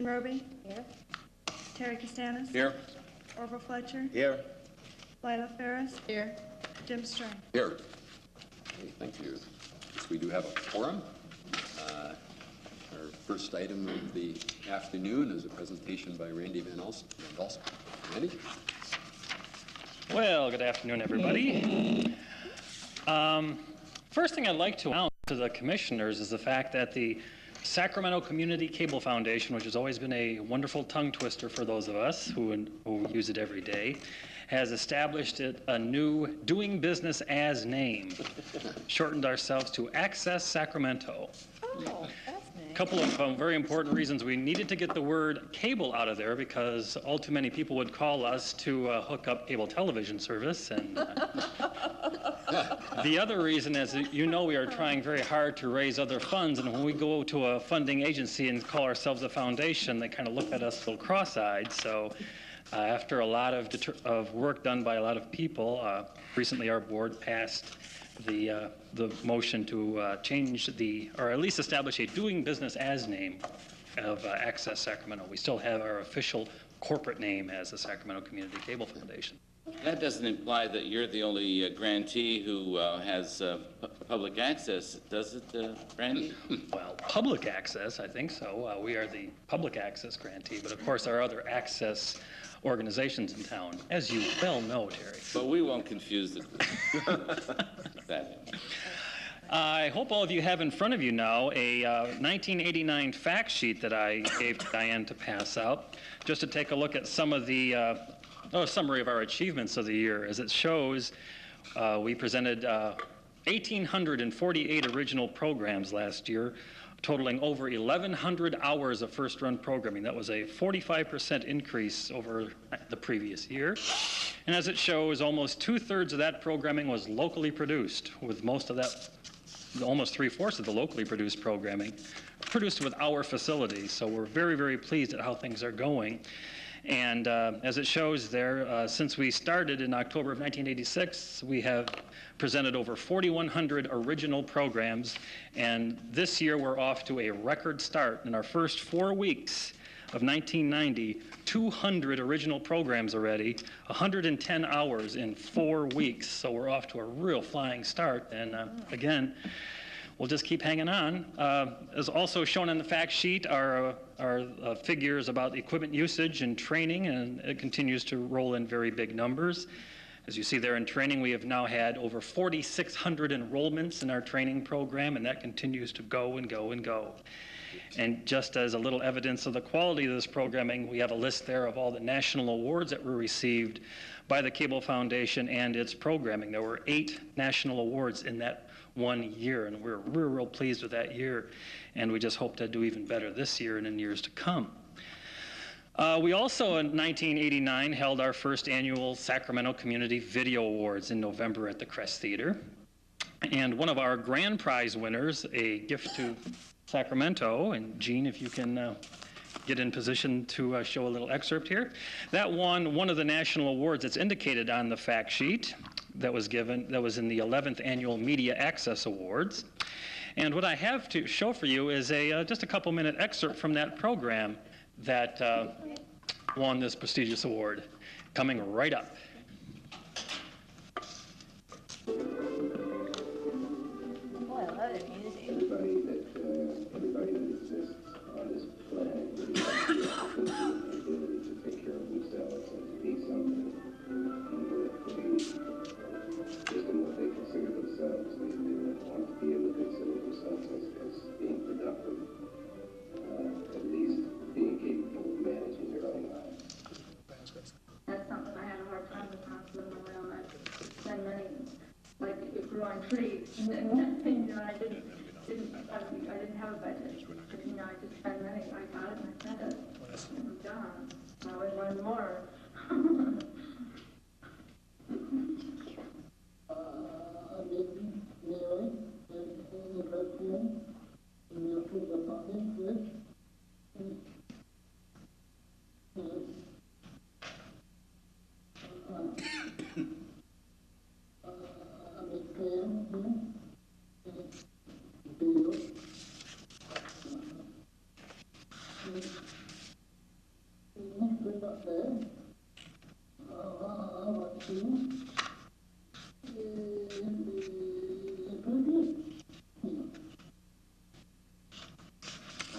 Robie. Here. Terry Castanis. Here. Orville Fletcher. Here. Lila Ferris. Here. Jim Strang. Here. Okay, thank you. Yes, we do have a quorum. Our first item of the afternoon is a presentation by Randy Van Olsen. Randy? Well, good afternoon, everybody. First thing I'd like to announce to the commissioners is the fact that the Sacramento Community Cable Foundation, which has always been a wonderful tongue twister for those of us who use it every day, has established a new doing business as name, shortened ourselves to Access Sacramento. Oh, that's nice. A couple of very important reasons. We needed to get the word cable out of there because all too many people would call us to hook up cable television service. And the other reason is, you know, we are trying very hard to raise other funds, and when we go to a funding agency and call ourselves a foundation, they kind of look at us a little cross-eyed. So after a lot of work done by a lot of people, recently our board passed the motion to change or at least establish a doing business as name of Access Sacramento. We still have our official corporate name as the Sacramento Community Cable Foundation. That doesn't imply that you're the only grantee who has public access, does it, Randy? Well, public access, I think so. We are the public access grantee, but of course there are other access organizations in town, as you well know, Terry. But we won't confuse that. I hope all of you have in front of you now a 1989 fact sheet that I gave to Diane to pass out, just to take a look at some of the summary of our achievements of the year. As it shows, we presented 1,848 original programs last year, totaling over 1,100 hours of first-run programming. That was a 45% increase over the previous year. And as it shows, almost 2/3 of that programming was locally produced, with most of that, almost 3/4 of the locally produced programming, produced with our facilities. So we're very, very pleased at how things are going. And as it shows there, since we started in October of 1986, we have presented over 4,100 original programs. And this year, we're off to a record start. In our first 4 weeks of 1990, 200 original programs already, 110 hours in 4 weeks. So we're off to a real flying start. And again, we'll just keep hanging on. As also shown on the fact sheet are figures about equipment usage and training, and it continues to roll in very big numbers. As you see there in training, we have now had over 4,600 enrollments in our training program, and that continues to go and go and go. And just as a little evidence of the quality of this programming, we have a list there of all the national awards that were received by the Cable Foundation and its programming. There were 8 national awards in that 1 year, and we're real pleased with that year, and we just hope to do even better this year and in years to come. We also, in 1989, held our first annual Sacramento Community Video Awards in November at the Crest Theater. And one of our grand prize winners, a gift to Sacramento, and Gene, if you can get in position to show a little excerpt here, that won one of the national awards that's indicated on the fact sheet that was in the 11th Annual Media Access Awards. And what I have to show for you is just a couple-minute excerpt from that program that won this prestigious award, coming right up. Everybody that exists on this planet the ability to take care of themselves and to be something, and just in what they consider themselves, they want to be able to consider themselves as being productive, at least being capable of managing their own lives. That's something I had a hard time with living around. I spend money like growing trees, and then I didn't have a budget. But, I just spend money. I got it and I spent it. And I'm done. I always wanted more. How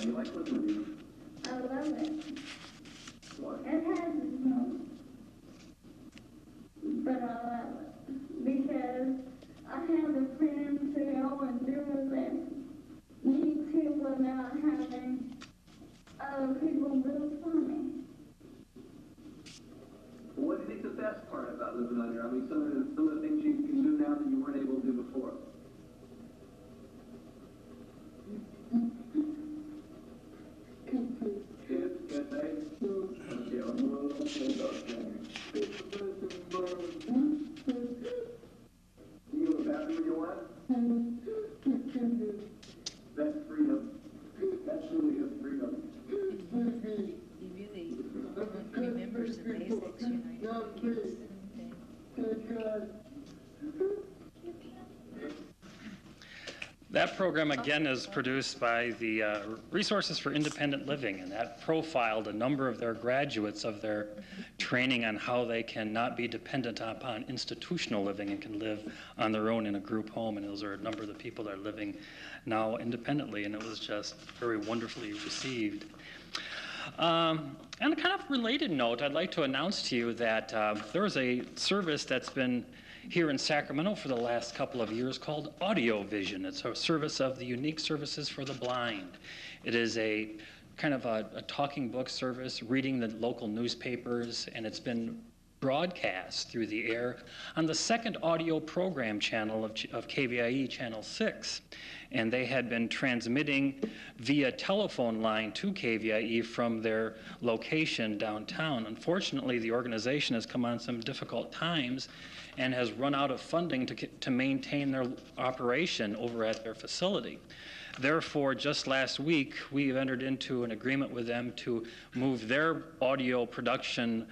do you like listening to you? I love it. Why? It has its moments, but I love it because I have the freedom to go and do as I need to without having other people do it for me. What do you think the best part about living under? I mean, some of the things you can do now that you weren't able to do before. Kids, good day. Okay, I'm going to say you go to the bathroom when you want? That's freedom. That's really is freedom. He really remembers the basics, you know, kids and That program, again, is produced by the Resources for Independent Living, and that profiled a number of their graduates of their training on how they can not be dependent upon institutional living and can live on their own in a group home. And those are a number of the people that are living now independently, and it was just very wonderfully received. On a kind of related note, I'd like to announce to you that there is a service that's been here in Sacramento for the last couple of years called Audio Vision. It's a service of the Unique Services for the Blind. It is a kind of a talking book service, reading the local newspapers, and it's been broadcast through the air on the second audio program channel of KVIE, Channel 6. And they had been transmitting via telephone line to KVIE from their location downtown. Unfortunately, the organization has come on some difficult times and has run out of funding to maintain their operation over at their facility. Therefore, just last week, we entered into an agreement with them to move their audio production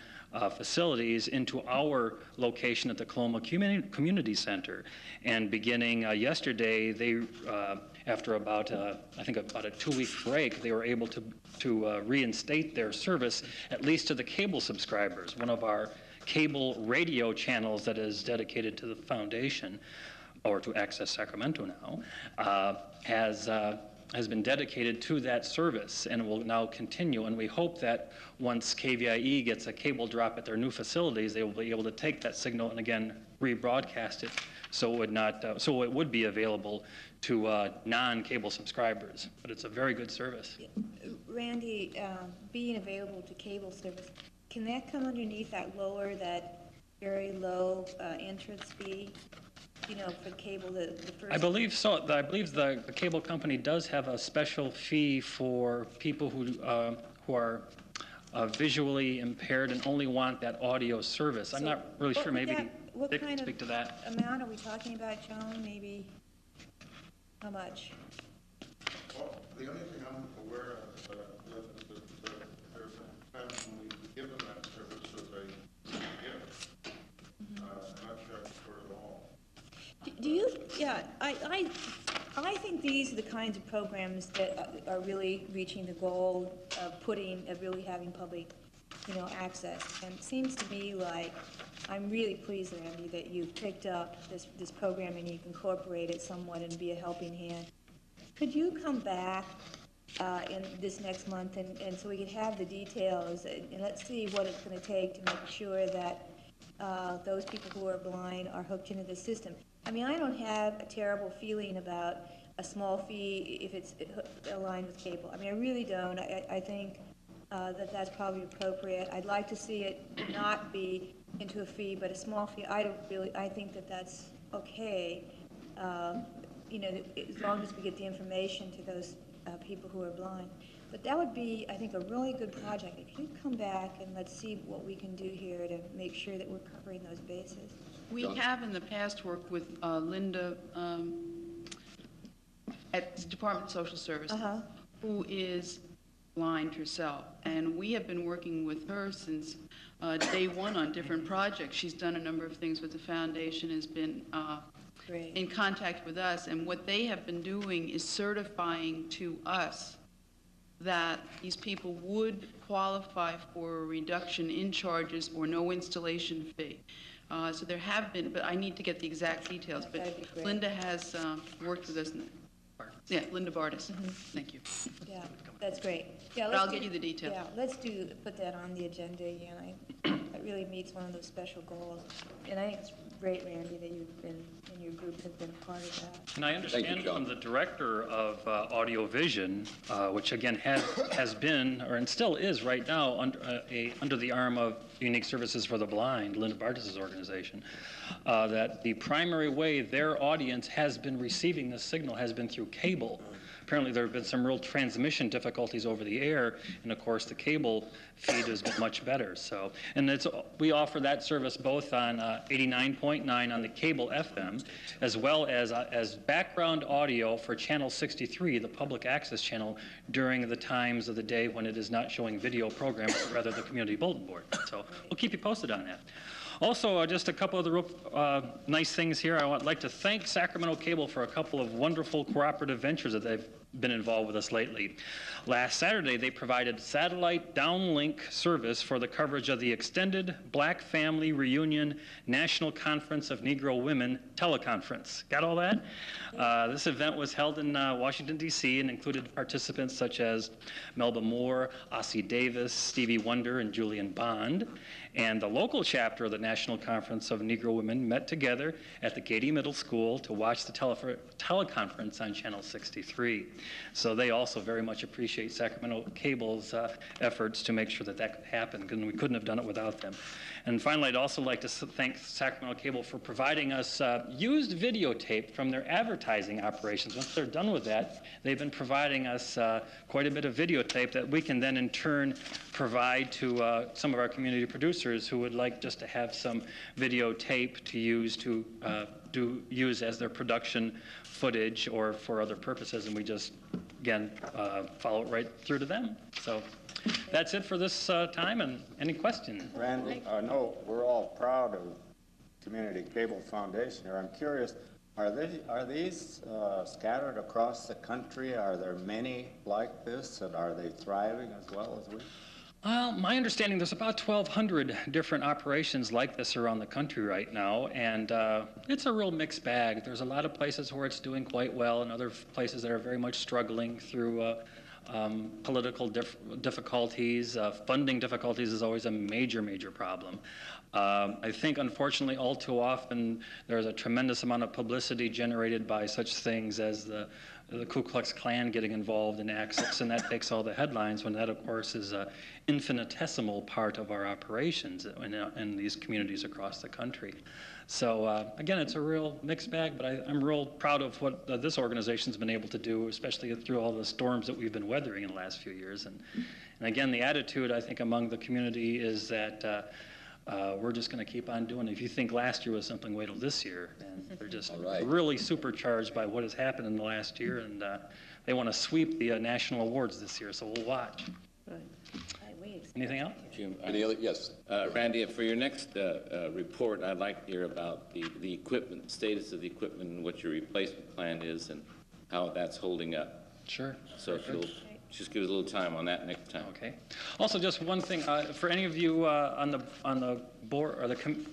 facilities into our location at the Coloma Community Center. And beginning yesterday, they, after about, I think about a 2-week break, they were able to reinstate their service, at least to the cable subscribers. One of our cable radio channels that is dedicated to the foundation, or to Access Sacramento now, has been dedicated to that service and will now continue. And we hope that once KVIE gets a cable drop at their new facilities, they will be able to take that signal and again rebroadcast it, so it would not, so it would be available to non-cable subscribers. But it's a very good service. Randy, being available to cable service, can that come underneath that very low entrance fee? You know, for cable, the first... I believe so. I believe the cable company does have a special fee for people who are visually impaired and only want that audio service. I'm not really sure. Maybe Dick can speak to that. What kind of amount are we talking about, Joan? Maybe how much? Well, the only thing I'm aware of is that there's a time when we give them that service as a gift. I'm not sure it's for it all. Do you? Yeah, I think these are the kinds of programs that are really reaching the goal of really having public, access. And it seems to me like I'm really pleased, Randy, that you've picked up this program and you can incorporate it somewhat and be a helping hand. Could you come back in this next month and so we can have the details and let's see what it's going to take to make sure that those people who are blind are hooked into the system. I mean, I don't have a terrible feeling about a small fee if it's aligned with cable. I mean, I really don't. I think that's probably appropriate. I'd like to see it not be into a fee, but a small fee. I think that's okay. As long as we get the information to those people who are blind. But that would be, I think, a really good project. If you come back and let's see what we can do here to make sure that we're covering those bases. We have in the past worked with Linda at the Department of Social Services, who is blind herself. And we have been working with her since day one on different projects. She's done a number of things with the foundation, has been in contact with us. And what they have been doing is certifying to us that these people would qualify for a reduction in charges or no installation fee. So there have been, but I need to get the exact details. But That'd be great. Linda has worked with us. Yeah, Linda Bartis. Thank you. Yeah, that's great. Yeah, But I'll get you the details. Yeah, put that on the agenda again. That really meets one of those special goals. And I think it's great, Randy, that you've been, and your group has been part of that. And I understand John. from the director of Audio Vision, which again has been, or and still is right now, under the arm of Unique Services for the Blind, Linda Bartis' organization, that the primary way their audience has been receiving this signal has been through cable. Apparently there have been some real transmission difficulties over the air, and of course the cable feed has been much better. So, and we offer that service both on 89.9 on the cable FM, as well as background audio for channel 63, the public access channel, during the times of the day when it is not showing video programs, but rather the community bulletin board. So we'll keep you posted on that. Also, just a couple of the nice things here. I would like to thank Sacramento Cable for a couple of wonderful cooperative ventures that they've been involved with us lately. Last Saturday, they provided satellite downlink service for the coverage of the extended Black Family Reunion National Conference of Negro Women teleconference. Got all that? This event was held in Washington, D.C. and included participants such as Melba Moore, Ossie Davis, Stevie Wonder, and Julian Bond. And the local chapter of the National Conference of Negro Women met together at the Katy Middle School to watch the teleconference on Channel 63. So they also very much appreciate Sacramento Cable's efforts to make sure that that could happen, because we couldn't have done it without them. And finally, I'd also like to thank Sacramento Cable for providing us used videotape from their advertising operations. Once they're done with that, they've been providing us quite a bit of videotape that we can then in turn provide to some of our community producers who would like just to have some videotape to use as their production footage or for other purposes, and we just, again, follow it right through to them. So that's it for this time, and any questions? Randy, I know we're all proud of Community Cable Foundation here. I'm curious, are these scattered across the country? Are there many like this, and are they thriving as well as we? Well, my understanding, there's about 1,200 different operations like this around the country right now, and it's a real mixed bag. There's a lot of places where it's doing quite well, and other places that are very much struggling through political difficulties. Funding difficulties is always a major, major problem. I think, unfortunately, all too often, there's a tremendous amount of publicity generated by such things as the Ku Klux Klan getting involved in access, and that takes all the headlines, when that, of course, is an infinitesimal part of our operations in these communities across the country. So, again, it's a real mixed bag, but I'm real proud of what this organization's been able to do, especially through all the storms that we've been weathering in the last few years. And again, the attitude, I think, among the community is that we're just going to keep on doing it. If you think last year was something, wait till this year. And they're just really supercharged by what has happened in the last year, and they want to sweep the national awards this year, so we'll watch. Anything else? Any other? Yes. Randy, for your next report, I'd like to hear about the equipment, status of the equipment, and what your replacement plan is, and how that's holding up. Sure. So if you'll just give us a little time on that next time. Okay. Also, just one thing for any of you on the board or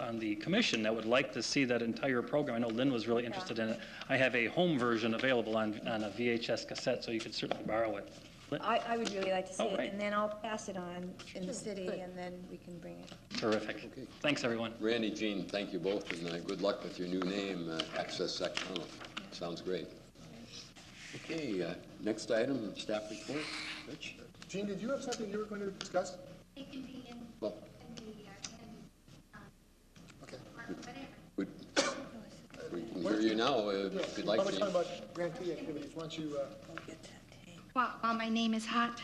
on the commission that would like to see that entire program. I know Lynn was really interested in it. I have a home version available on a VHS cassette, so you could certainly borrow it. I would really like to see it, right. and then I'll pass it on in the city, and then we can bring it. Terrific. Okay. Thanks, everyone. Randy, Jean, thank you both, and good luck with your new name, Access Sacramento. Sounds great. Okay, next item, staff report. Rich? Jean, did you have something you were going to discuss? It can be in, Well, okay. We can hear you now if you'd like Public to. time about grantee activities. Why don't you... while my name is hot.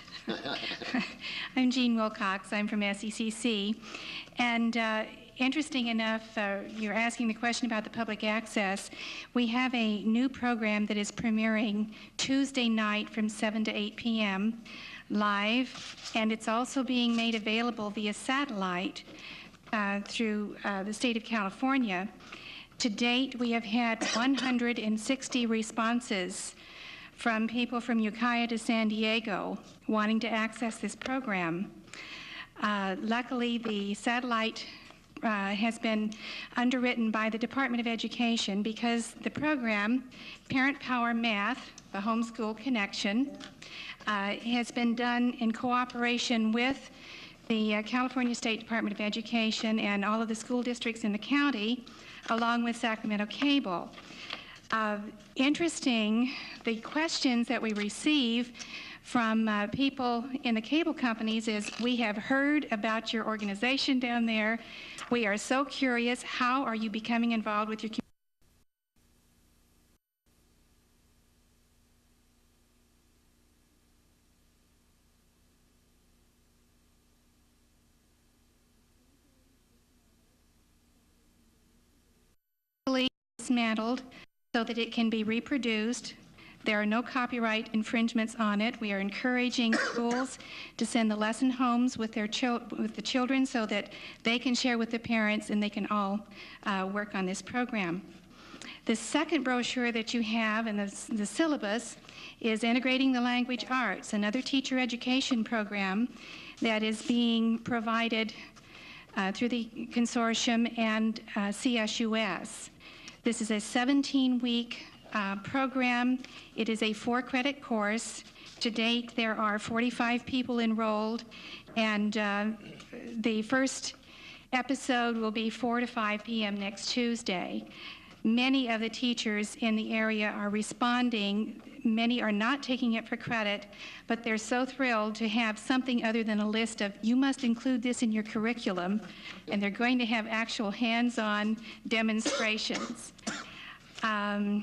I'm Jean Wilcox. I'm from SECC. And interesting enough, you're asking the question about the public access. We have a new program that is premiering Tuesday night from 7 to 8 p.m. live, and it's also being made available via satellite through the state of California. To date, we have had 160 responses from people from Ukiah to San Diego wanting to access this program. Luckily, the satellite has been underwritten by the Department of Education because the program, Parent Power Math, the Homeschool Connection, has been done in cooperation with the California State Department of Education and all of the school districts in the county, along with Sacramento Cable. Interesting, the questions that we receive from people in the cable companies is, we have heard about your organization down there. We are so curious. How are you becoming involved with your community? Dismantled so that it can be reproduced. There are no copyright infringements on it. We are encouraging schools to send the lesson homes with their with the children so that they can share with the parents and they can all work on this program. The second brochure that you have in the syllabus is Integrating the Language Arts, another teacher education program that is being provided through the consortium and CSUS. This is a 17-week program. It is a 4-credit course. To date, there are 45 people enrolled, and the first episode will be 4 to 5 p.m. next Tuesday. Many of the teachers in the area are responding. Many are not taking it for credit, but they're so thrilled to have something other than a list of, you must include this in your curriculum, and they're going to have actual hands-on demonstrations. I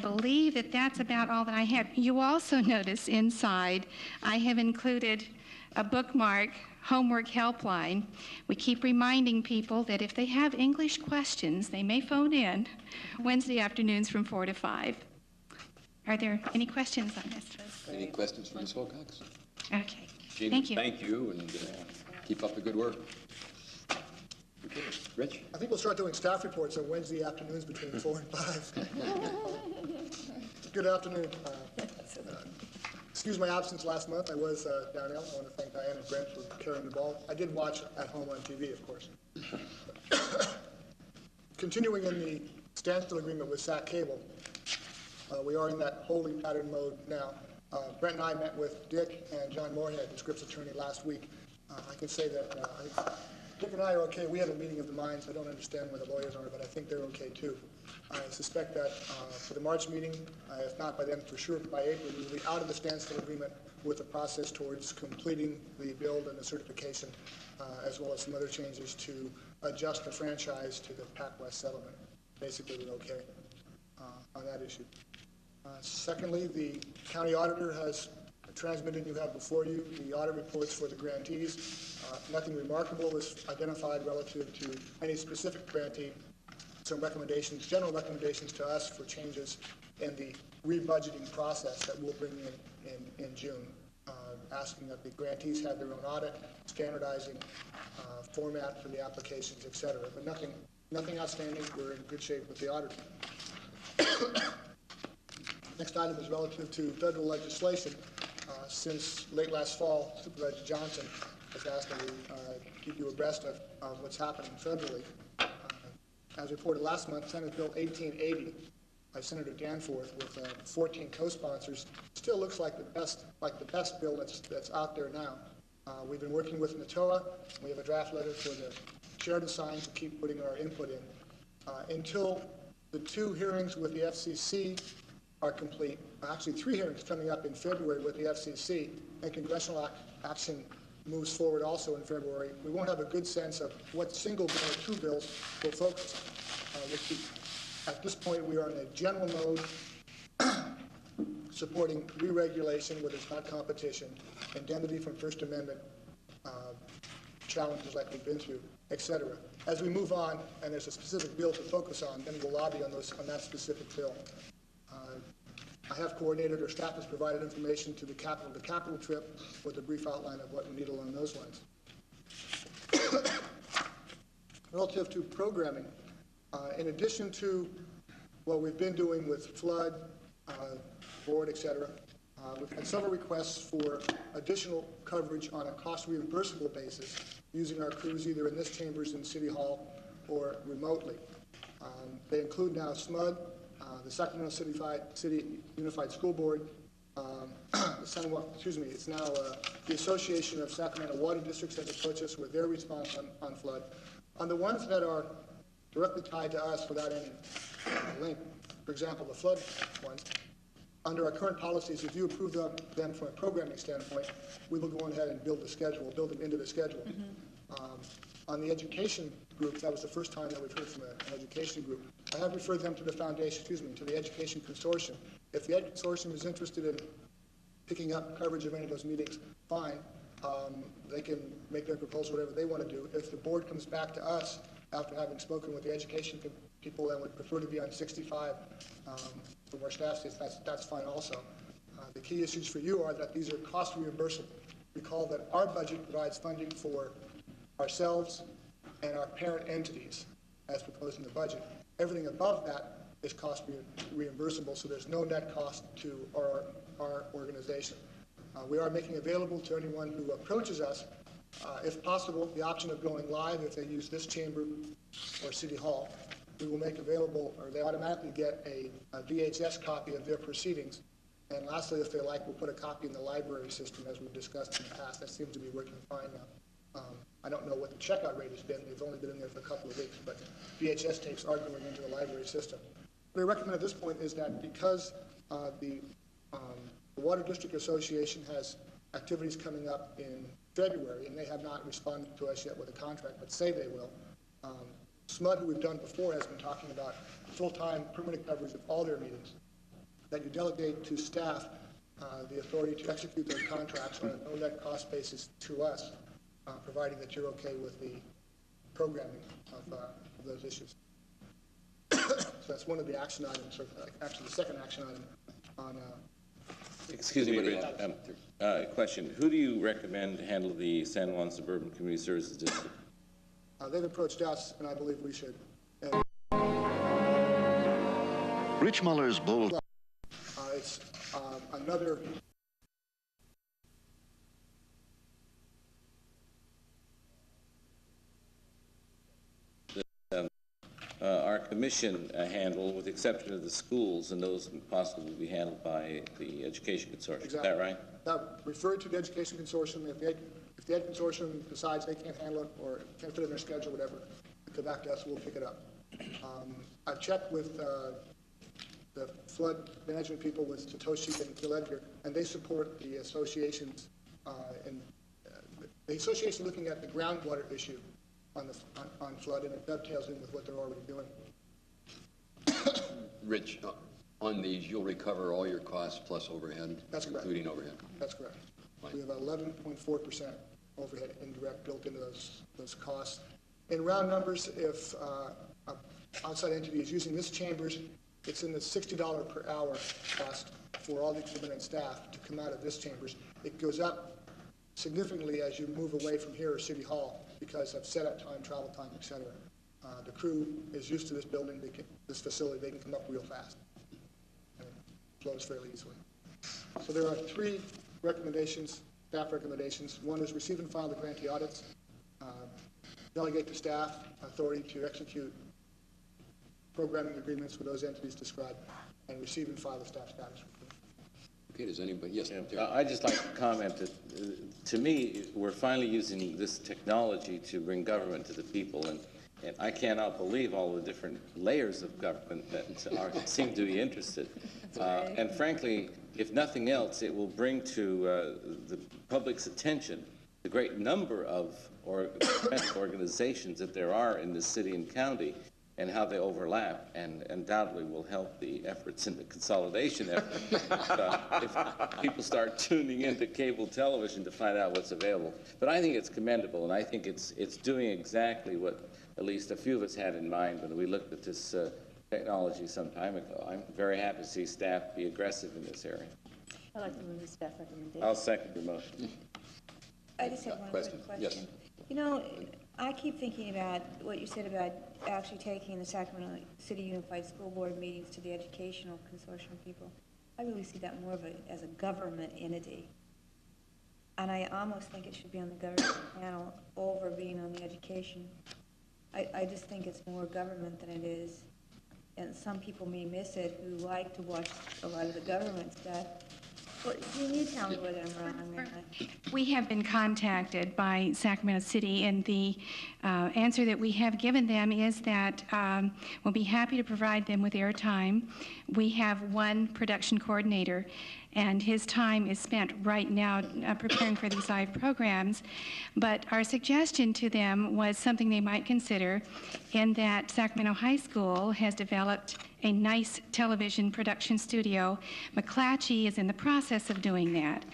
believe that that's about all that I have. You also notice inside I have included a bookmark, homework helpline. We keep reminding people that if they have English questions, they may phone in Wednesday afternoons from 4 to 5. Are there any questions on this? Any questions for Ms. Wilcox? Okay. Jean, Thank you. Thank you, and keep up the good work. Okay, Rich? I think we'll start doing staff reports on Wednesday afternoons between 4 and 5. Good afternoon. Excuse my absence last month. I was down ill. I want to thank Diane and Brent for carrying the ball. I did watch at home on TV, of course. Continuing in the standstill agreement with Sac Cable, we are in that holding pattern mode now. Brent and I met with Dick and John Moorhead, the Scripps attorney, last week. I can say that Dick and I are okay. We have a meeting of the minds. I don't understand where the lawyers are, but I think they're okay too. I suspect that for the March meeting, if not by then, for sure by April, we will be out of the standstill agreement with the process towards completing the build and the certification, as well as some other changes to adjust the franchise to the PacWest settlement. Basically, we're okay on that issue. Secondly, the county auditor has transmitted, you have before you, the audit reports for the grantees. Nothing remarkable is identified relative to any specific grantee. Some recommendations, general recommendations to us for changes in the rebudgeting process that we'll bring in June, asking that the grantees have their own audit, standardizing format for the applications, et cetera. But nothing outstanding. We're in good shape with the auditor. Next item is relative to federal legislation. Since late last fall, Supervisor Johnson has asked that we keep you abreast of what's happening federally. As reported last month, Senate Bill 1880 by Senator Danforth with 14 co-sponsors still looks like the best bill that's out there now. We've been working with NATOA. We have a draft letter for the chair to sign to keep putting our input in. Until the 2 hearings with the FCC are complete, actually 3 hearings coming up in February with the FCC, and congressional action moves forward also in February, we won't have a good sense of what single bill or 2 bills will focus on. At this point, we are in a general mode supporting re-regulation where there's not competition, indemnity from First Amendment challenges like we've been through, et cetera. As we move on, and there's a specific bill to focus on, then we'll lobby on that specific bill. I have coordinated, or staff has provided information to the capital trip with a brief outline of what we need along those lines. Relative to programming, in addition to what we've been doing with flood, board, et cetera. We've had several requests for additional coverage on a cost reimbursable basis using our crews either in this chambers in City Hall or remotely. They include now SMUD, the Sacramento City Unified School Board, it's now the Association of Sacramento Water Districts has approached us with their response on flood. On the ones that are directly tied to us without any link, for example, the flood ones, under our current policies, if you approve them from a programming standpoint, we will go ahead and build them into the schedule. On the education group, that was the first time that we've heard from an education group. I have referred them to the foundation, to the Education Consortium. If the Ed Consortium is interested in picking up coverage of any of those meetings, fine. They can make their proposal, whatever they want to do. If the board comes back to us after having spoken with the education people and would prefer to be on 65 from our staff states, that's fine also. The key issues for you are that these are cost reimbursable. Recall that our budget provides funding for ourselves and our parent entities as proposed in the budget. Everything above that is cost reimbursable, so there's no net cost to our organization. We are making available to anyone who approaches us, if possible, the option of going live if they use this chamber or City Hall. We will make available, or they automatically get a VHS copy of their proceedings. And lastly, if they like, we'll put a copy in the library system as we've discussed in the past. That seems to be working fine now. I don't know what the checkout rate has been. They've only been in there for a couple of weeks, but VHS tapes are going into the library system. What I recommend at this point is that because the Water District Association has activities coming up in February, and they have not responded to us yet with a contract, but say they will. SMUD, who we've done before, has been talking about full-time permanent coverage of all their meetings, that you delegate to staff the authority to execute those contracts on a no-net cost basis to us, providing that you're okay with the programming of those issues. So that's one of the action items, or actually the second action item on Excuse me, Rich, question. Who do you recommend to handle the San Juan Suburban Community Services District? They've approached us, and I believe we should. Rich Muller's bold. It's another. Our commission handle, with the exception of the schools, and those possibly be handled by the Education Consortium. Exactly. Is that right? Refer to the Education Consortium. If the Ed Consortium decides they can't handle it or can't fit in their schedule, whatever, come back to us, we'll pick it up. I've checked with the flood management people with Satoshi and Phil Edgar, and they support the association's, the association looking at the groundwater issue on flood, and it dovetails in with what they're already doing. Rich, on these, you'll recover all your costs plus overhead? That's correct. Including overhead? That's correct. Fine. We have 11.4% overhead indirect built into those costs. In round numbers, if an outside entity is using this chambers, it's in the $60 per hour cost for all the equipment and staff to come out of this chambers. It goes up significantly as you move away from here or City Hall because of setup time, travel time, et cetera. The crew is used to this building, this facility, they can come up real fast. And it flows fairly easily. So there are three recommendations, staff recommendations. One is receive and file the grantee audits, delegate to staff authority to execute programming agreements with those entities described, and receive and file the staff status report. Okay, does anybody? Yes. Yeah. I'd just like to comment that, to me, we're finally using this technology to bring government to the people, and I cannot believe all the different layers of government that seem to be interested. And frankly, if nothing else, it will bring to the public's attention the great number of organizations that there are in the city and county, and how they overlap, and undoubtedly will help the efforts in the consolidation effort if people start tuning into cable television to find out what's available. But I think it's commendable, and I think it's doing exactly what at least a few of us had in mind when we looked at this technology some time ago. I'm very happy to see staff be aggressive in this area. I'd like to move the staff recommendation. I'll second your motion. I just have one quick question. Yes. You know, I keep thinking about what you said about actually taking the Sacramento City Unified School Board meetings to the educational consortium people. I really see that more as a government entity. And I almost think it should be on the government panel over being on the education. I just think it's more government than it is. And some people may miss it who like to watch a lot of the government stuff. Well, you tell me whether I'm wrong on that. We have been contacted by Sacramento City, and the answer that we have given them is that we'll be happy to provide them with airtime. We have one production coordinator, and his time is spent right now preparing for these live programs. But our suggestion to them was something they might consider, in that Sacramento High School has developed a nice television production studio. McClatchy is in the process of doing that.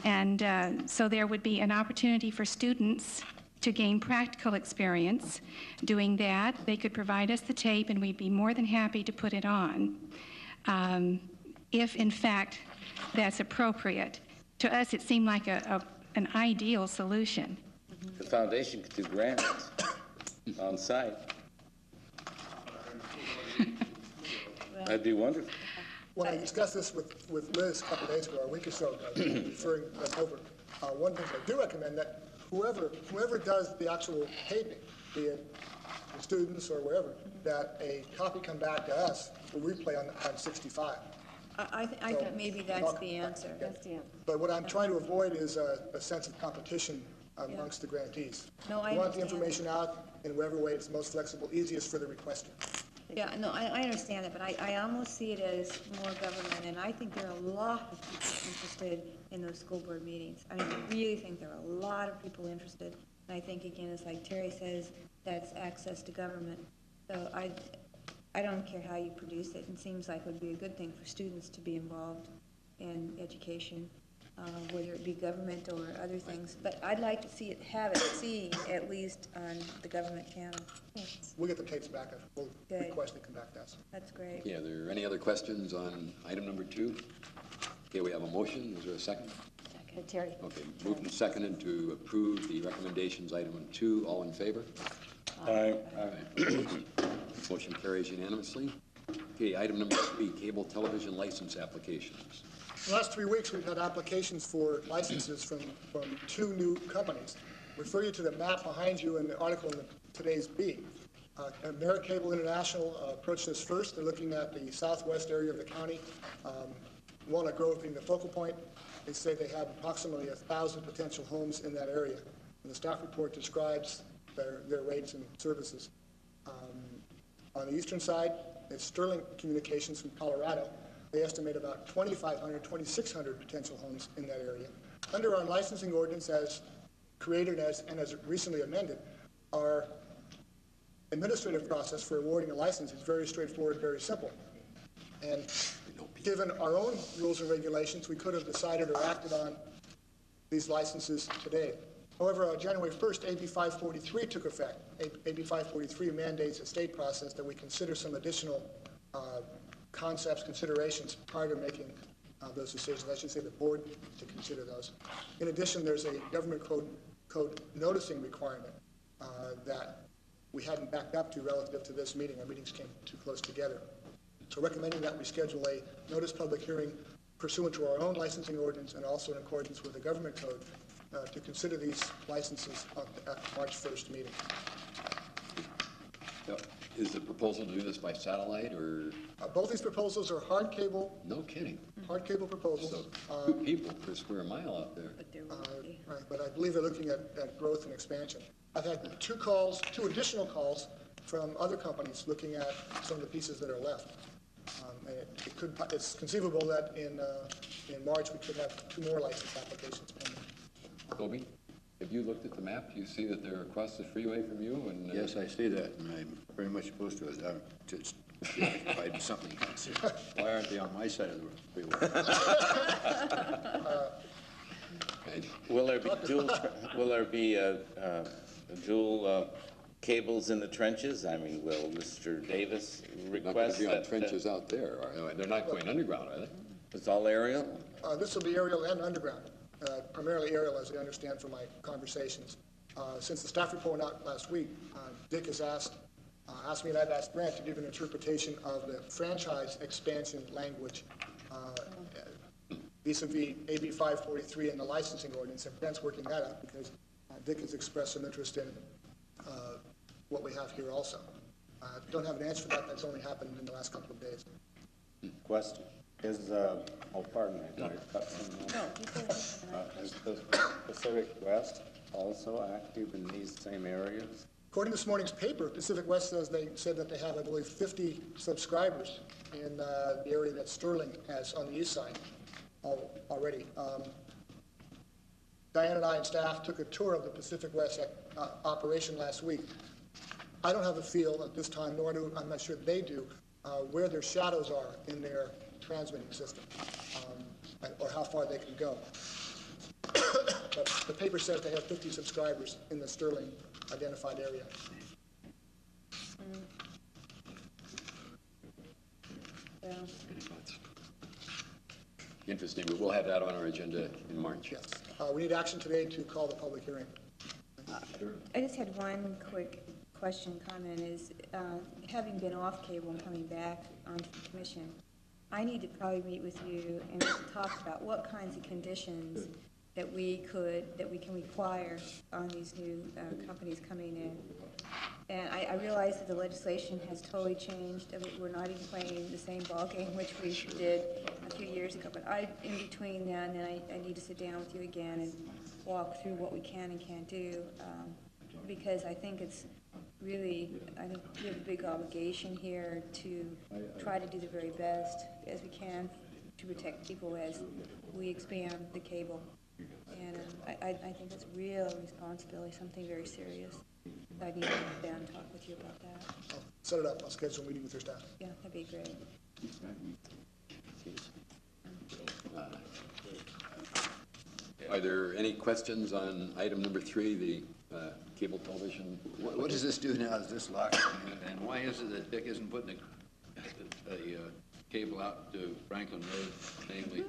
And so there would be an opportunity for students to gain practical experience doing that. They could provide us the tape, and we'd be more than happy to put it on, if in fact that's appropriate. To us, it seemed like an ideal solution. The foundation could do grants on site. That'd be wonderful. When I discussed this with Liz a couple of days ago, or a week or so ago, referring them over, one thing I do recommend that whoever does the actual taping, be it the students or wherever, that a copy come back to us for replay on 65. I think maybe that's the answer. That's the answer. But what I'm trying to avoid is a sense of competition amongst the grantees. No, I We want the understand. information out in whatever way it's most flexible, easiest for the requester. Yeah, no, I understand it, but I almost see it as more government, and I think there are a lot of people interested in those school board meetings. I mean, I really think there are a lot of people interested, and I think, again, it's like Terry says, that's access to government. So I don't care how you produce it. It seems like it would be a good thing for students to be involved in education, whether it be government or other things. But I'd like to see it, seen at least on the government channel. We'll get the tapes back. We'll Good. request it come back to us. That's great. Okay, are there any other questions on item number 2? Okay, we have a motion. Is there a second? Second. Terry. Okay, moved and seconded to approve the recommendations, item 2. All in favor? Aye. Opposed? Motion carries unanimously. Okay, item number 3, cable television license applications. The last 3 weeks, we've had applications for licenses from 2 new companies. Refer you to the map behind you and the article in today's B. AmeriCable International approached us first. They're looking at the southwest area of the county. Walnut Grove being the focal point. They say they have approximately 1,000 potential homes in that area. And the staff report describes their rates and services. On the eastern side, it's Sterling Communications from Colorado. They estimate about 2,500, 2,600 potential homes in that area. Under our licensing ordinance, as created and as recently amended, our administrative process for awarding a license is very straightforward, very simple. And given our own rules and regulations, we could have decided or acted on these licenses today. However, on January 1st, AB 543 took effect. AB 543 mandates a state process that we consider some additional concepts, considerations prior to making those decisions. I should say the board to consider those. In addition, there's a government code noticing requirement that we hadn't backed up to relative to this meeting. Our meetings came too close together. So recommending that we schedule a notice public hearing pursuant to our own licensing ordinance and also in accordance with the government code to consider these licenses at the March 1st meeting. Now, is the proposal to do this by satellite or? Both these proposals are hard cable. No kidding. Hard cable proposals. So, people per square mile out there. Right, but I believe they're looking at growth and expansion. I've had 2 additional calls from other companies looking at some of the pieces that are left. And it's conceivable that in March we could have 2 more license applications pending. Toby, have you looked at the map? Do you see that they're across the freeway from you? And Yes, I see that, and I'm very much opposed to it. I'm just fighting something else here. Why aren't they on my side of the freeway? Will there be dual cables in the trenches? I mean, will Mr. Davis request Not going to be on trenches out there. They're not going underground, are they? It's all aerial? This will be aerial and underground. Primarily aerial, as I understand from my conversations. Since the staff report went out last week, Dick has asked me, and I've asked Grant to give an interpretation of the franchise expansion language vis-a-vis AB 543 and the licensing ordinance, and Brent's working that out because Dick has expressed some interest in what we have here also. Don't have an answer for that. That's only happened in the last couple of days. Question. Is, oh, pardon me, did I cut something off? Is the Pacific West also active in these same areas? According to this morning's paper, Pacific West said that they have, I believe, 50 subscribers in the area that Sterling has on the east side already. Diane and I and staff took a tour of the Pacific West operation last week. I don't have a feel at this time, nor do I'm not sure they do, where their shadows are in their transmitting system, or how far they can go. But the paper says they have 50 subscribers in the Sterling identified area. Interesting, but we'll have that on our agenda in March. Yes. We need action today to call the public hearing. I just had one quick question, comment, is having been off cable and coming back onto the commission, I need to probably meet with you and talk about what kinds of conditions that we can require on these new companies coming in. And I realize that the legislation has totally changed. I mean, we're not even playing the same ballgame which we did a few years ago. But in between now and then, I need to sit down with you again and walk through what we can and can't do, because I think it's really, I think we have a big obligation here to try to do the very best as we can to protect people as we expand the cable. And I think it's a real responsibility, something very serious. I need to sit down and talk with you about that. I'll set it up. I'll schedule a meeting with your staff. Yeah, that'd be great. Are there any questions on item number 3, the cable television? What does this do now? Is this locked? And why is it that Dick isn't putting a cable out to Franklin Road, namely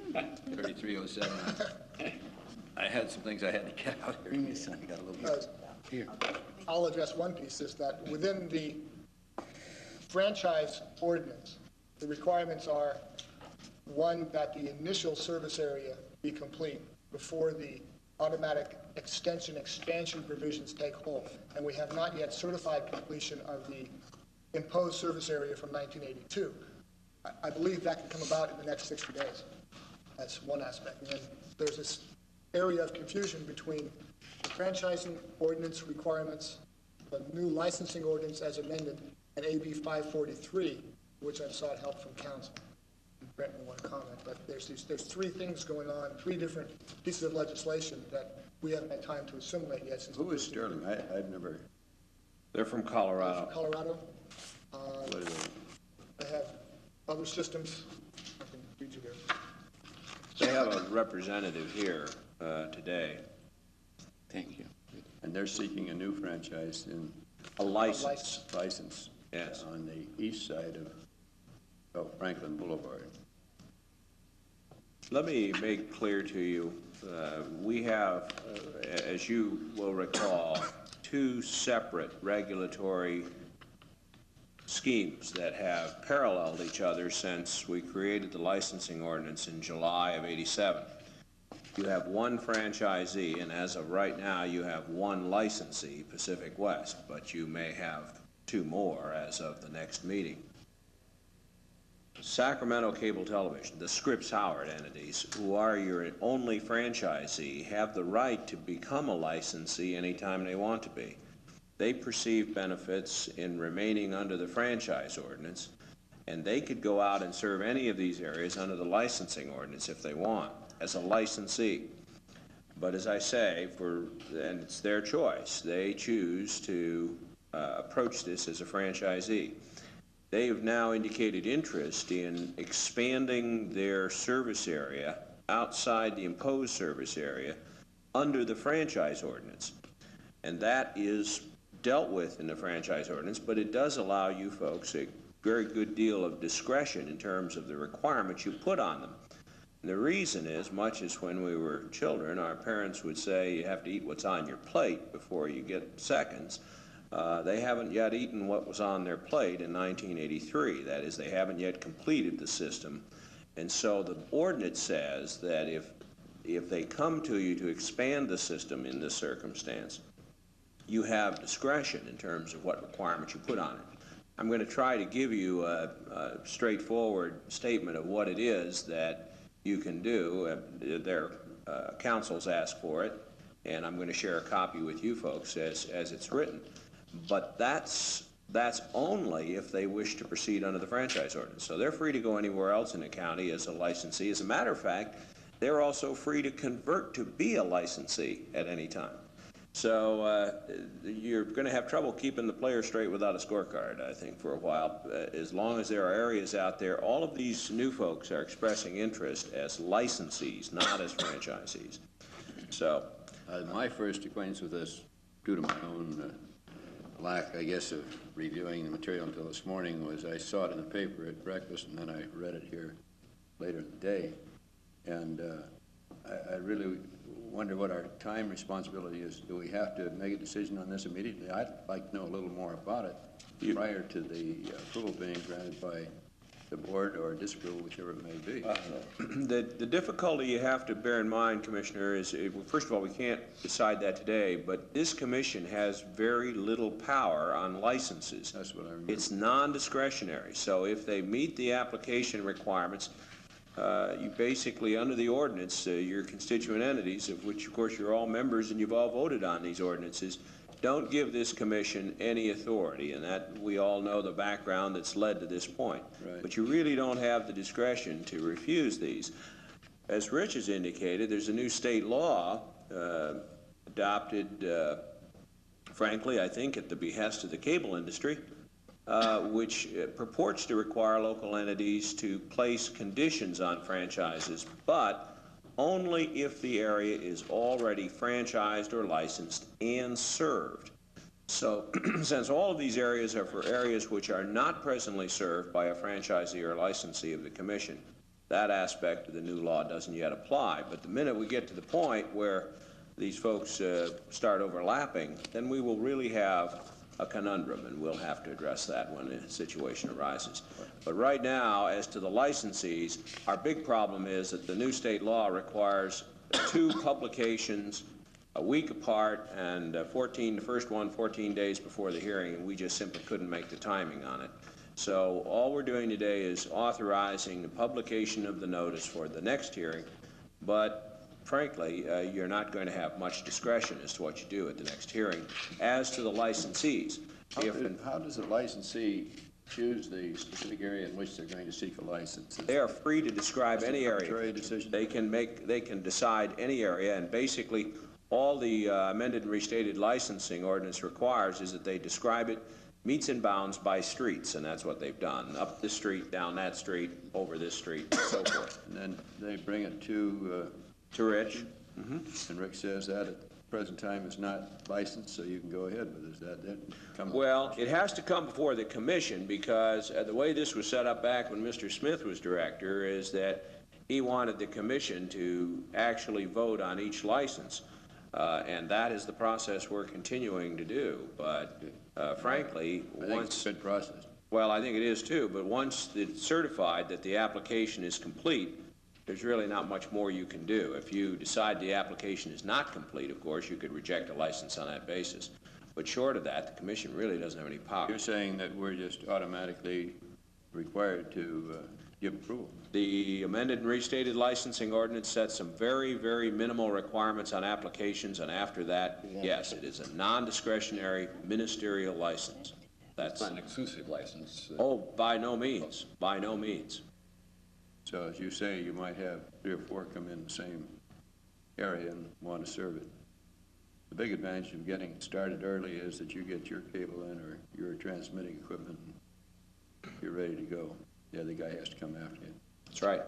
3307? I had some things I had to get out here. I got a little here. I'll address one piece, is that within the franchise ordinance, the requirements are, one, that the initial service area be complete before the automatic expansion provisions take hold. And we have not yet certified completion of the imposed service area from 1982. I believe that can come about in the next 60 days. That's one aspect. And then there's this area of confusion between the franchising ordinance requirements, the new licensing ordinance as amended, and AB 543, which I've sought help from council. Brent may want to comment, but there's 3 things going on, 3 different pieces of legislation that we haven't had time to assimilate yet. Since Who is Sterling? I've never. They're from Colorado. From Colorado. What are They have other systems. I can read you here. They have a representative here today. Thank you. And they're seeking a new franchise in A license. license. Yes. On the east side of Franklin Boulevard. Let me make clear to you, we have, as you will recall, 2 separate regulatory schemes that have paralleled each other since we created the licensing ordinance in July of '87. You have one franchisee, and as of right now, you have one licensee, Pacific West, but you may have 2 more as of the next meeting. Sacramento Cable Television, the Scripps Howard entities, who are your only franchisee, have the right to become a licensee anytime they want to be. They perceive benefits in remaining under the franchise ordinance, and they could go out and serve any of these areas under the licensing ordinance if they want, as a licensee. But as I say, and it's their choice, they choose to approach this as a franchisee. They have now indicated interest in expanding their service area outside the imposed service area under the franchise ordinance. And that is dealt with in the franchise ordinance, but it does allow you folks a very good deal of discretion in terms of the requirements you put on them. And the reason is, much as when we were children, our parents would say you have to eat what's on your plate before you get seconds. They haven't yet eaten what was on their plate in 1983. That is, they haven't yet completed the system, And so the ordinance says that if they come to you to expand the system in this circumstance, you have discretion in terms of what requirements you put on it. I'm going to try to give you a straightforward statement of what it is that you can do. Their councils ask for it, and I'm going to share a copy with you folks as it's written. But that's only if they wish to proceed under the franchise ordinance. So they're free to go anywhere else in the county as a licensee. As a matter of fact, they're also free to convert to be a licensee at any time. So you're going to have trouble keeping the players straight without a scorecard, I think, for a while. As long as there are areas out there, all of these new folks are expressing interest as licensees, not as franchisees. So my first acquaintance with this, due to my own lack, I guess, of reviewing the material until this morning, was I saw it in the paper at breakfast, and then I read it here later in the day. And I really wonder what our time responsibility is. Do we have to make a decision on this immediately? I'd like to know a little more about it prior to the approval being granted by the board or disapproval, whichever it may be. The difficulty you have to bear in mind, Commissioner, is, first of all, we can't decide that today, but this commission has very little power on licenses. That's what I remember. It's non-discretionary. So if they meet the application requirements, you basically, under the ordinance, your constituent entities, of which, of course, you're all members and you've all voted on these ordinances, don't give this commission any authority, and that we all know the background that's led to this point. Right. But you really don't have the discretion to refuse these. As Rich has indicated, there's a new state law adopted, frankly, I think at the behest of the cable industry, which purports to require local entities to place conditions on franchises, but only if the area is already franchised or licensed and served. So since all of these areas are for areas which are not presently served by a franchisee or licensee of the commission, that aspect of the new law doesn't yet apply. But the minute we get to the point where these folks start overlapping, then we will really have a conundrum, and we'll have to address that when a situation arises. But right now, as to the licensees, our big problem is that the new state law requires 2 publications a week apart, and the first one 14 days before the hearing, and we just simply couldn't make the timing on it. So all we're doing today is authorizing the publication of the notice for the next hearing, but frankly, you're not going to have much discretion as to what you do at the next hearing. As to the licensees, how does a licensee choose the specific area in which they're going to seek a license? They are free to describe any area. Decision? They can decide any area, and basically all the amended and restated licensing ordinance requires is that they describe it meets and bounds by streets, and that's what they've done. Up this street, down that street, over this street, and so forth. And then they bring it to Rich. And Rick says that at the present time is not licensed, so you can go ahead with it. Well, it has to come before the commission, because the way this was set up back when Mr. Smith was director is that he wanted the commission to actually vote on each license. And that is the process we're continuing to do. But frankly, it's a good process. Well, I think it is too, but once it's certified that the application is complete, there's really not much more you can do. If you decide the application is not complete, of course, you could reject a license on that basis. But short of that, the commission really doesn't have any power. You're saying that we're just automatically required to give approval? The amended and restated licensing ordinance sets some very, very minimal requirements on applications, and after that, yes, it is a non-discretionary ministerial license. That's not an exclusive license. Oh, by no means. By no means. So as you say, you might have 3 or 4 come in the same area and want to serve it. The big advantage of getting it started early is that you get your cable in or your transmitting equipment and you're ready to go. The other guy has to come after you. That's right.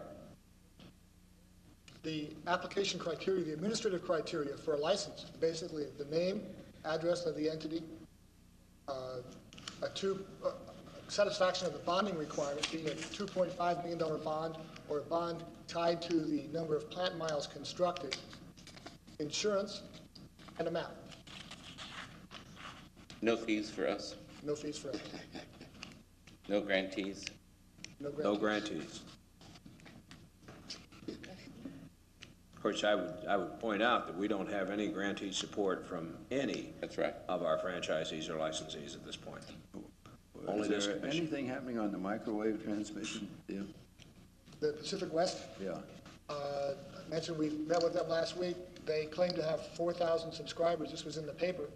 The application criteria, the administrative criteria for a license, basically the name, address of the entity, satisfaction of the bonding requirement, being a $2.5 million bond or a bond tied to the number of plant miles constructed, insurance, and a map. No fees for us? No fees for us. No grantees? No grantees. No grantees. Of course, I would point out that we don't have any grantee support from any That's right. of our franchisees or licensees at this point. Only Is this there commission. anything happening on the microwave transmission deal? The Pacific West, Yeah. I mentioned we met with them last week. They claim to have 4,000 subscribers. This was in the paper,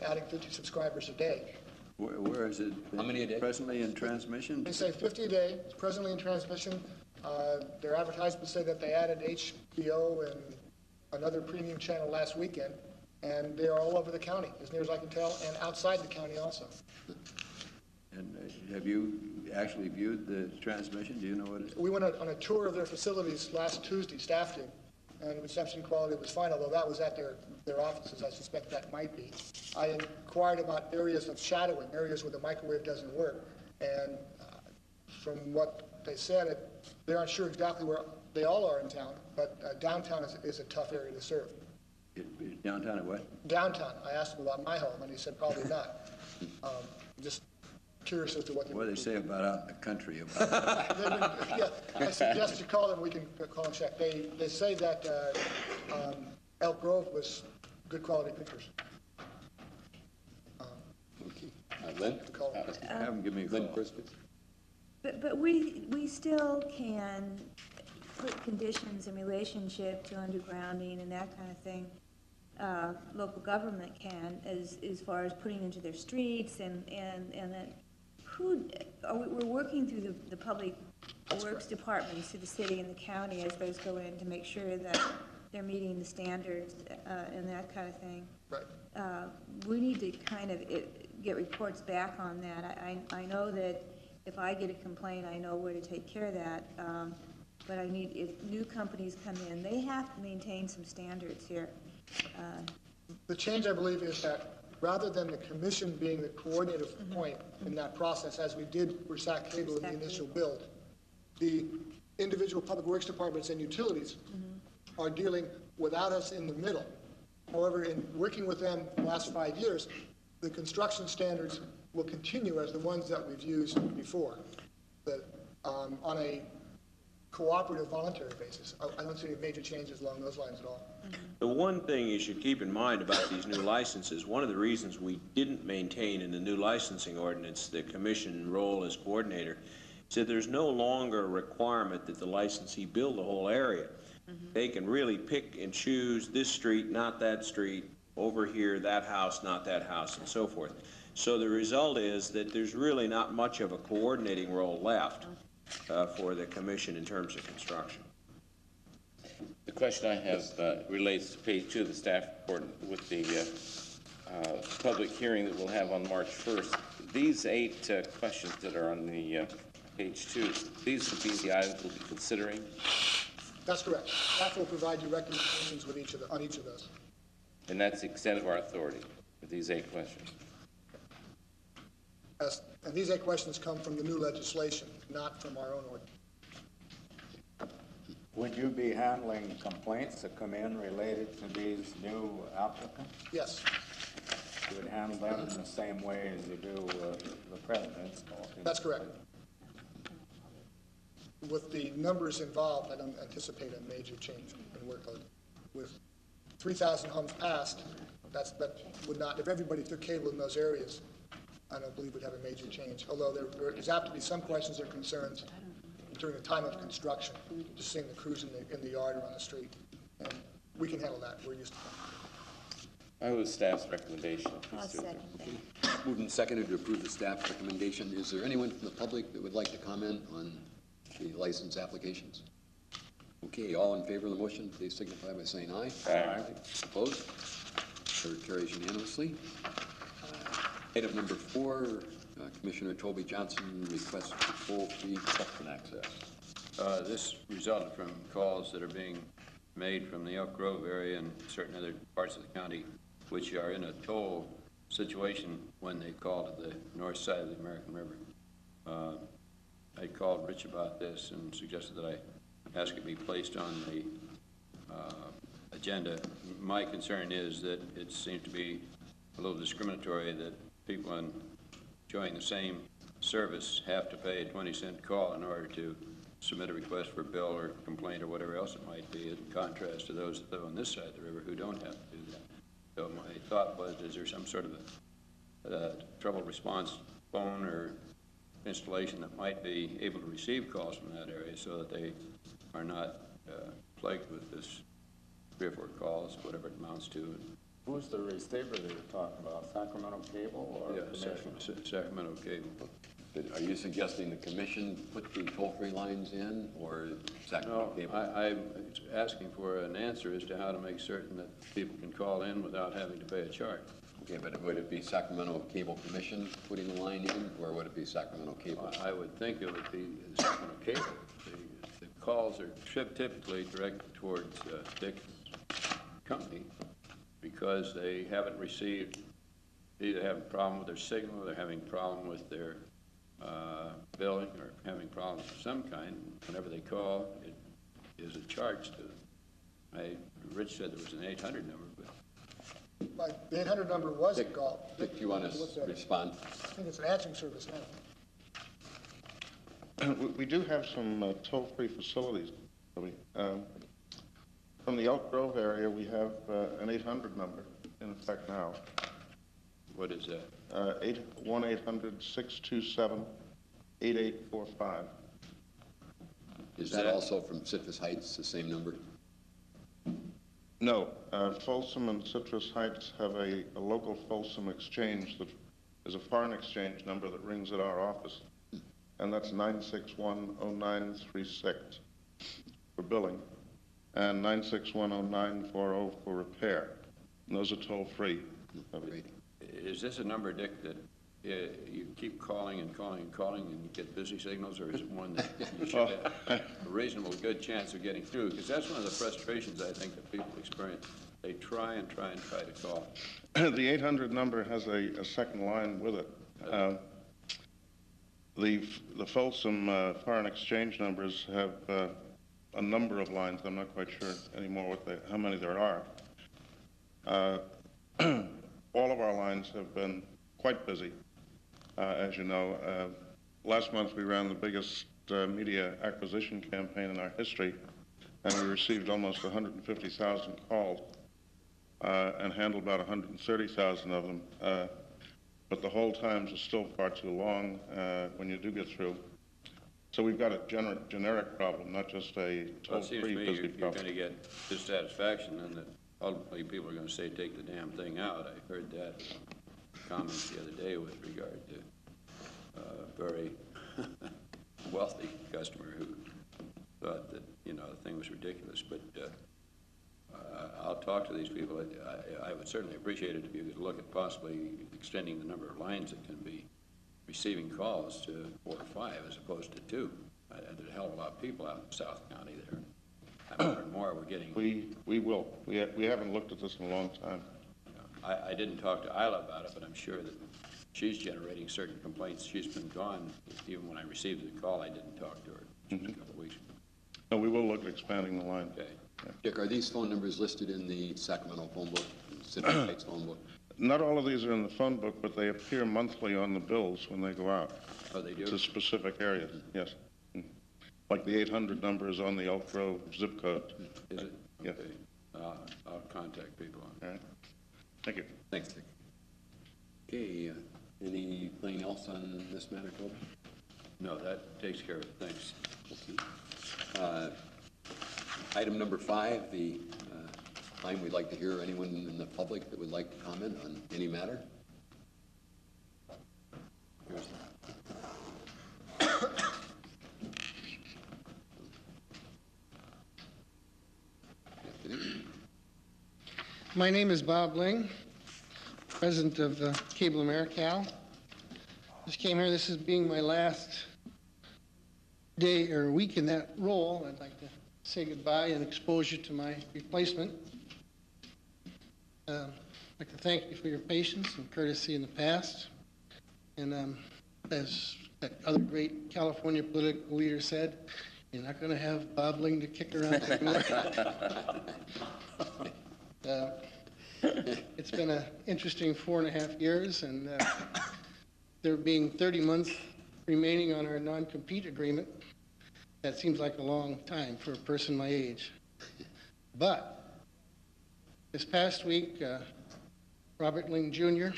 adding 50 subscribers a day. Where is it? How many a day? Presently in transmission? They say 50 a day, it's presently in transmission. Their advertisements say that they added HBO and another premium channel last weekend, and they're all over the county, as near as I can tell, and outside the county also. And have you actually viewed the transmission? Do you know what it is? We went on a tour of their facilities last Tuesday, staff did, and the reception quality was fine, although that was at their offices. I suspect that might be. I inquired about areas of shadowing, areas where the microwave doesn't work, and from what they said, they aren't sure exactly where they all are in town, but downtown is a tough area to serve. Downtown at what? Downtown, I asked him about my home, and he said probably not. Just curious as to what What do they say about out in the country about Yeah, I suggest you call them, we can call and check. They say that Elk Grove was good quality pictures. Okay. Lynn? have them give me a Lynn call. first, please. But we still can put conditions in relationship to undergrounding and that kind of thing. Local government can, as far as putting into their streets and that, we're working through the public works departments through the city and the county as those go in to make sure that they're meeting the standards and that kind of thing. Right. We need to kind of get reports back on that. I know that if I get a complaint, I know where to take care of that. But if new companies come in, they have to maintain some standards here. The change, I believe, is that rather than the commission being the coordinative point in that process, as we did for Sac Cable in the initial build, the individual public works departments and utilities are dealing without us in the middle. However, in working with them the last 5 years, the construction standards will continue as the ones that we've used before, but on a cooperative, voluntary basis. I don't see any major changes along those lines at all. The one thing you should keep in mind about these new licenses, one of the reasons we didn't maintain in the new licensing ordinance the commission role as coordinator, is that there's no longer a requirement that the licensee build the whole area. They can really pick and choose this street, not that street, over here, that house, not that house, and so forth. So the result is that there's really not much of a coordinating role left for the commission in terms of construction. The question I have relates to page 2 of the staff report with the public hearing that we'll have on March 1st. These 8 questions that are on the page 2, these would be the items we'll be considering? That's correct. Staff will provide you recommendations with on each of those. And that's the extent of our authority with these 8 questions? And these 8 questions come from the new legislation, not from our own ordinance. Would you be handling complaints that come in related to these new applicants? Yes. You would handle them in the same way as you do the president's? That's correct. With the numbers involved, I don't anticipate a major change in workload. With 3,000 homes passed, that would not, if everybody took cable in those areas, I don't believe we'd have a major change. Although there's apt to be some questions or concerns during the time of construction, just seeing the crews in the yard or on the street. And we can handle that. We're used to that. I move staff's recommendation. I'll second that. Moved and seconded to approve the staff recommendation. Is there anyone from the public that would like to comment on the license applications? Okay, all in favor of the motion, please signify by saying aye. Aye. Opposed? So carries unanimously. Item number 4, Commissioner Toby Johnson requests toll-free telephone access. This resulted from calls that are being made from the Elk Grove area and certain other parts of the county which are in a toll situation when they call to the north side of the American River. I called Rich about this and suggested that I ask it be placed on the agenda. My concern is that it seems to be a little discriminatory that people enjoying the same service have to pay a 20-cent call in order to submit a request for bill or complaint or whatever else it might be, in contrast to those that live on this side of the river who don't have to do that. So my thought was, is there some sort of a trouble response phone or installation that might be able to receive calls from that area so that they are not plagued with this 3 or 4 calls, whatever it amounts to. Who's the receiver that you're talking about, Sacramento Cable or? Yeah, Sacramento Cable. Are you suggesting the commission put the toll-free lines in, or Sacramento Cable? I'm asking for an answer as to how to make certain that people can call in without having to pay a charge. Okay, but would it be Sacramento Cable Commission putting the line in, or would it be Sacramento Cable? I would think it would be Sacramento Cable. The calls are typically directed towards Dick's company because they haven't received, either having a problem with their signal, or they're having a problem with their billing, or having problems of some kind. Whenever they call, it is a charge to them. Rich said there was an 800 number, but The 800 number was a call. Dick, do you want to respond? I think it's an answering service now. We do have some toll-free facilities. From the Elk Grove area, we have an 800 number in effect now. What is that? 1-800-627-8845. Is that also from Citrus Heights, the same number? No. Folsom and Citrus Heights have a local Folsom exchange that is a foreign exchange number that rings at our office, and that's 961-0936 for billing, and 961-0940 for repair. And those are toll-free. Is this a number, Dick, that you keep calling and calling and calling and you get busy signals, or is it one that you should have a reasonable good chance of getting through? Because that's one of the frustrations I think that people experience. They try and try and try to call. The 800 number has a second line with it. The Folsom foreign exchange numbers have a number of lines. I'm not quite sure anymore how many there are. All of our lines have been quite busy, as you know. Last month we ran the biggest media acquisition campaign in our history, and we received almost 150,000 calls and handled about 130,000 of them. But the hold times are still far too long when you do get through. So we've got a generic problem, not just a toll-free busy problem. You're going to get dissatisfaction, and that ultimately people are going to say, take the damn thing out. I heard that comments the other day with regard to a very wealthy customer who thought that, the thing was ridiculous. But I'll talk to these people. I would certainly appreciate it if you could look at possibly extending the number of lines that can be receiving calls to 4 or 5 as opposed to 2. There's a hell of a lot of people out in South County there. More and more we're getting. We will. We haven't looked at this in a long time. I didn't talk to Isla about it, but I'm sure that she's generating certain complaints. She's been gone. Even when I received the call, I didn't talk to her just a couple of weeks ago. No, we will look at expanding the line. Okay. Yeah. Dick, are these phone numbers listed in the Sacramento phone book, Citrus Heights phone book? Not all of these are in the phone book, but they appear monthly on the bills when they go out. Oh, they do? To specific areas, yes. Like the 800 number is on the Elk Grove zip code. Is it? Yes. Okay. I'll contact people on All right. Thank you. Thanks, Dick. Okay, anything else on this matter, Toby? No, that takes care of it. Thanks. Okay. Item number 5, the time we'd like to hear anyone in the public that would like to comment on any matter. Here's My name is Bob Ling, president of Cable AmeriCal. Just came here. This is being my last day or week in that role. I'd like to say goodbye and expose you to my replacement. I'd like to thank you for your patience and courtesy in the past. And as that other great California political leader said, you're not going to have Bob Ling to kick around anymore. It's been an interesting 4.5 years, and there being 30 months remaining on our non-compete agreement, That seems like a long time for a person my age. But this past week, Robert Ling Jr.,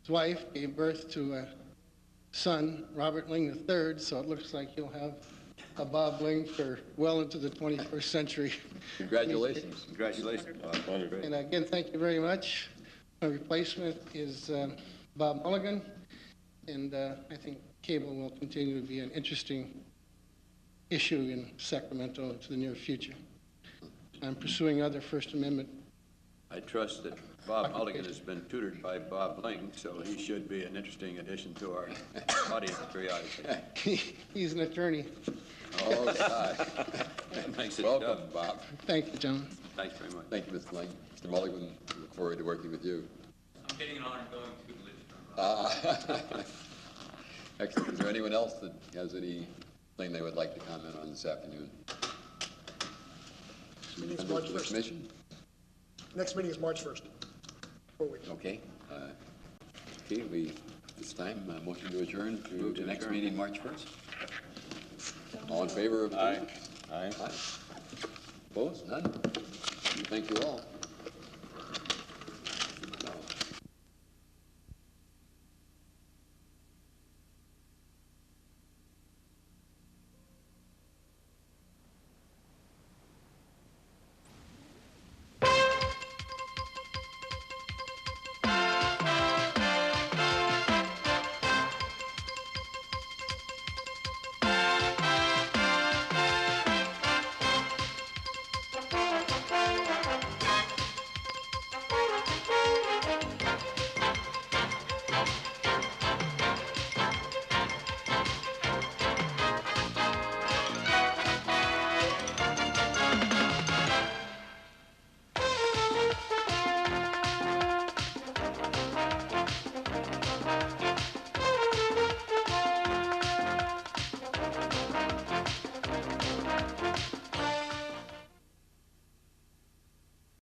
his wife, gave birth to a son, Robert Ling III, so it looks like he'll have a Bob Ling for well into the 21st century. Congratulations. Congratulations, Bob. And again, thank you very much. My replacement is Bob Mulligan, and I think cable will continue to be an interesting issue in Sacramento into the near future. I'm pursuing other First Amendment. I trust that Bob Mulligan has been tutored by Bob Ling, so he should be an interesting addition to our audience periodically. He's an attorney. Oh, God. That makes it Welcome, tough. Bob. Thank you, gentlemen. Thanks very much. Thank you, Mr. Lang. Mr. Mulligan, look forward to working with you. I'm getting an honor going to Lisbon. Excellent. Is there anyone else that has anything they would like to comment on this afternoon? Meeting's Members March of the 1st. Commission? Next meeting is March 1st. 4 weeks. Okay. Okay, this time, motion to adjourn to the next meeting, March 1st. All in favor of adjournment? Aye. Opposed? None? Thank you all.